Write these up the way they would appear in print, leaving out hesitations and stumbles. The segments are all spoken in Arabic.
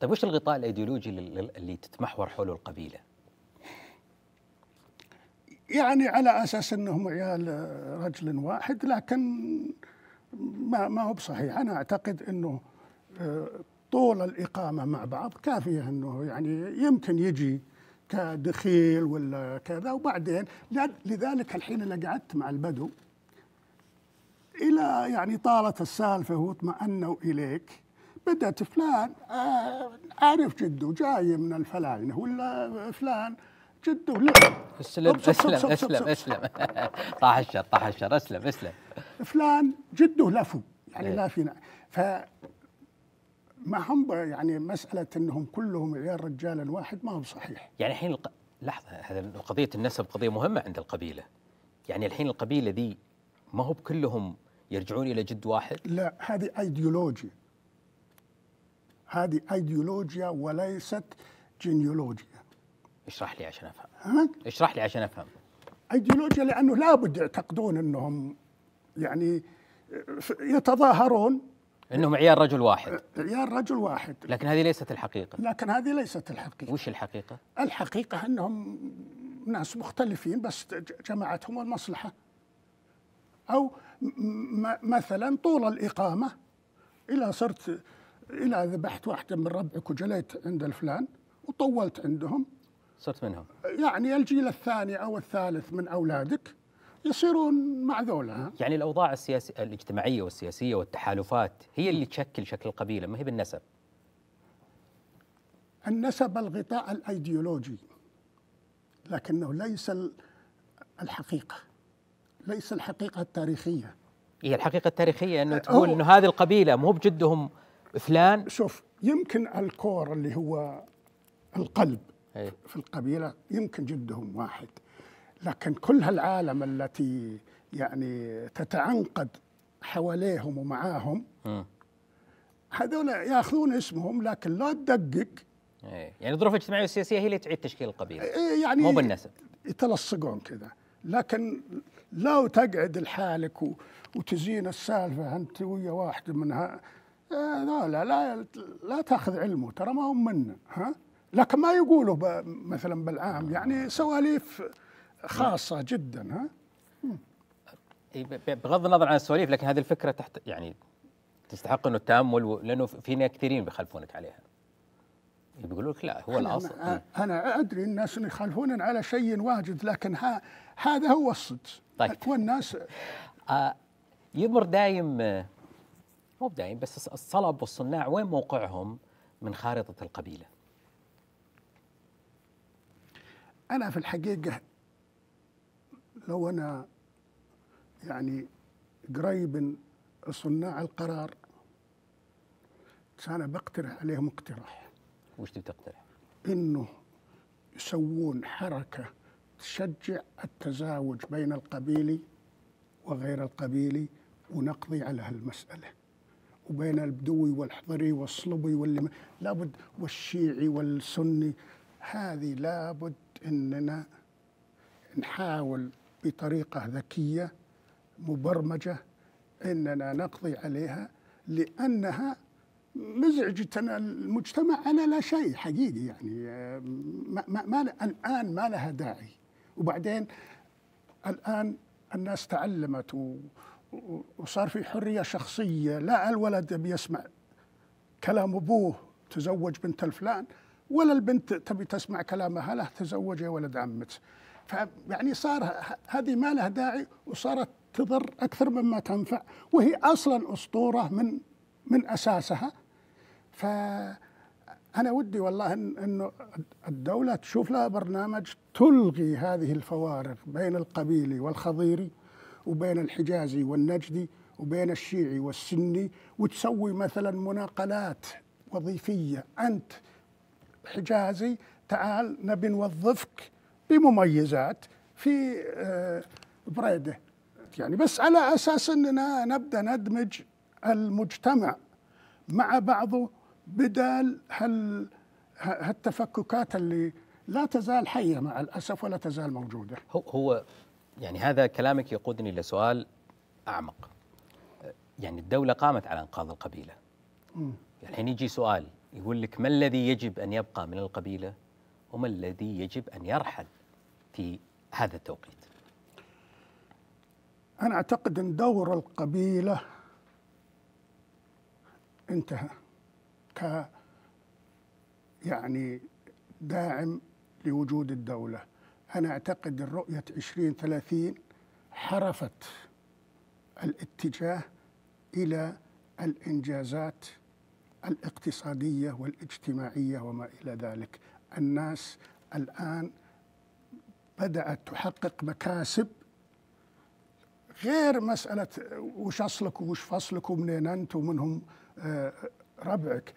طيب وش الغطاء الأيديولوجي اللي تتمحور حوله القبيلة؟ يعني على أساس أنهم عيال رجل واحد، لكن ما هو بصحيح. أنا أعتقد أنه طول الإقامة مع بعض كافية، أنه يعني يمكن يجي كدخيل ولا كذا، وبعدين لذلك الحين اللي قعدت مع البدو إلى يعني طالت السالفة واطمأنوا إليك، بدأت فلان عارف جده جاي من الفلاينة، ولا فلان جده لا. اسلم اسلم اسلم اسلم. طاح الشر طاح الشر، اسلم اسلم. فلان جده لفو، يعني إيه. لا فينا. ما هم يعني مسألة أنهم كلهم عيال رجالا واحد ما هو صحيح. يعني الحين لحظة، هذا قضية النسب قضية مهمة عند القبيلة. يعني الحين القبيلة ذي ما هو بكلهم يرجعون إلى جد واحد؟ لا، هذه أيديولوجيا، هذه أيديولوجيا وليست جينيولوجيا. اشرح لي عشان أفهم. ها؟ اشرح لي عشان أفهم. أيديولوجيا لأنه لابد يعتقدون أنهم يعني يتظاهرون إنهم عيال رجل واحد، عيال رجل واحد، لكن هذه ليست الحقيقة. لكن هذه ليست الحقيقة. وش الحقيقة؟ الحقيقة أنهم ناس مختلفين بس جمعتهم المصلحة، أو مثلا طول الإقامة إلى ذبحت واحدة من ربعك وجليت عند الفلان وطولت عندهم، صرت منهم. يعني الجيل الثاني أو الثالث من أولادك يصيرون مع ذولا. يعني الأوضاع السياسية الاجتماعية والسياسية والتحالفات هي اللي تشكل شكل القبيلة، ما هي بالنسب. النسب الغطاء الأيديولوجي، لكنه ليس الحقيقة، ليس الحقيقة التاريخية. هي الحقيقة التاريخية أنه تقول أنه هذه القبيلة مو بجدهم فلان. شوف، يمكن الكور اللي هو القلب أي. في القبيلة يمكن جدهم واحد، لكن كل هالعالم التي يعني تتعنقد حواليهم ومعاهم هذول ياخذون اسمهم، لكن لا تدقق. يعني الظروف الاجتماعية والسياسية هي اللي تعيد تشكيل القبيلة، يعني مو بالنسب. يتلصقون كذا، لكن لو تقعد لحالك وتزين السالفة أنت ويا واحدة منها، لا تاخذ علمه، ترى ما هم منا. ها، لكن ما يقولوا مثلا بالعام، يعني سواليف خاصة جدا. ها، بغض النظر عن السواليف، لكن هذه الفكرة يعني تستحق انه التأمل، لانه في كثيرين بيخالفونك عليها، بيقولوا لك لا هو الاصل. انا ادري الناس يخالفوننا على شيء واجد، لكن هذا هو الصدق. طيب. والناس يمر دايم، مو بدايم بس، الصلب والصناع وين موقعهم من خارطة القبيلة؟ أنا في الحقيقة لو أنا يعني قريب من صناع القرار أنا بقترح عليهم اقتراح. وش تقترح؟ إنه يسوون حركة تشجع التزاوج بين القبيلي وغير القبيلي، ونقضي على هالمسألة، وبين البدوي والحضري والصلبي واللي لابد، والشيعي والسني. هذه لابد إننا نحاول بطريقة ذكية مبرمجة إننا نقضي عليها، لأنها مزعجتنا المجتمع على لا شيء حقيقي. يعني الآن ما لها داعي. وبعدين الآن الناس تعلمت وصار في حرية شخصية، لا الولد بيسمع كلام أبوه تزوج بنت الفلان، ولا البنت تبي تسمع كلام أهلها تزوج يا ولد عمته. فيعني صار هذه ما لها داعي، وصارت تضر أكثر مما تنفع، وهي أصلا أسطورة من أساسها. فأنا ودي والله إنه الدولة تشوف لها برنامج تلغي هذه الفوارق بين القبيلي والخضيري، وبين الحجازي والنجدي، وبين الشيعي والسني، وتسوي مثلا مناقلات وظيفية. أنت حجازي، تعال نبي نوظفك بمميزات في بريدة، يعني بس على أساس أننا نبدأ ندمج المجتمع مع بعضه، بدل هالتفككات اللي لا تزال حية مع الأسف ولا تزال موجودة. هو يعني هذا كلامك يقودني لسؤال أعمق. يعني الدولة قامت على إنقاذ القبيلة. الحين يجي سؤال، يقول لك ما الذي يجب أن يبقى من القبيلة وما الذي يجب أن يرحل في هذا التوقيت؟ أنا أعتقد أن دور القبيلة انتهى يعني داعم لوجود الدولة. أنا أعتقد أن رؤية 2030 حرفت الاتجاه إلى الإنجازات الاقتصادية والاجتماعية وما إلى ذلك. الناس الآن بدأت تحقق مكاسب، غير مسألة وش أصلك وش فصلك ومنين أنت ومنهم ربعك.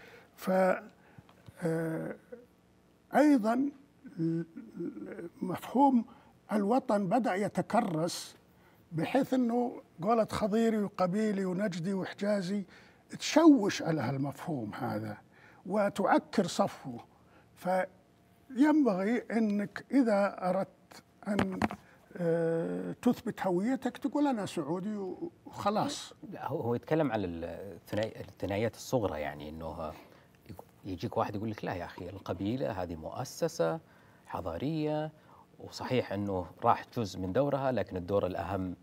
أيضا مفهوم الوطن بدأ يتكرس، بحيث أنه قولة خضيري وقبيلي ونجدي وحجازي تشوش على هالمفهوم هذا وتعكر صفوه. فينبغي أنك إذا أردت أن تثبت هويتك تقول أنا سعودي وخلاص. هو يتكلم على الثنائيات الصغرى، يعني أنه يجيك واحد يقول لك لا يا أخي، القبيلة هذه مؤسسة حضارية، وصحيح أنه راح جزء من دورها، لكن الدور الأهم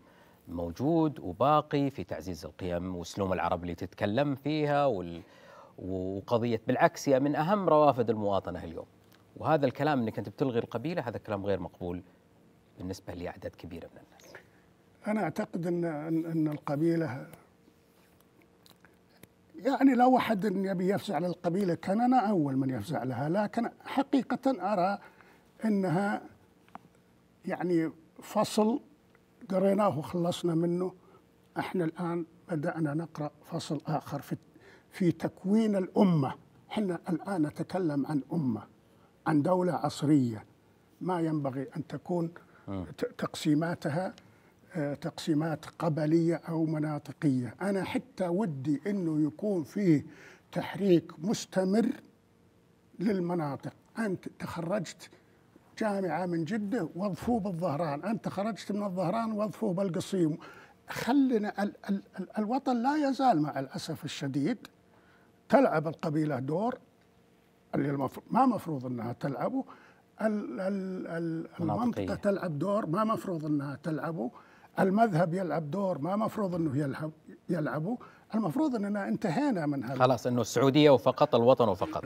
موجود وباقي في تعزيز القيم واسلوب العرب اللي تتكلم فيها وقضية بالعكس هي من أهم روافد المواطنة اليوم. وهذا الكلام أنك أنت بتلغي القبيلة، هذا كلام غير مقبول بالنسبة لأعداد كبيرة من الناس. أنا أعتقد أن القبيلة، يعني لو أحد يبي يفزع للقبيلة كان أنا أول من يفزع لها، لكن حقيقة أرى أنها يعني فصل قريناه وخلصنا منه. احنا الآن بدأنا نقرأ فصل آخر في تكوين الأمة. احنا الآن نتكلم عن أمة، عن دولة عصرية ما ينبغي أن تكون تقسيماتها تقسيمات قبلية أو مناطقية. أنا حتى ودي أنه يكون فيه تحريك مستمر للمناطق. أنت تخرجت جامعة من جدة وظفوه بالظهران، أنت تخرجت من الظهران وظفوه بالقصيم. خلنا الوطن لا يزال مع الأسف الشديد تلعب القبيلة دور اللي ما مفروض أنها تلعبه، المنطقة تلعب دور ما مفروض أنها تلعبه، المذهب يلعب دور ما مفروض أنه يلعبه. المفروض أننا انتهينا من هذا، خلاص أنه السعودية وفقط، الوطن وفقط.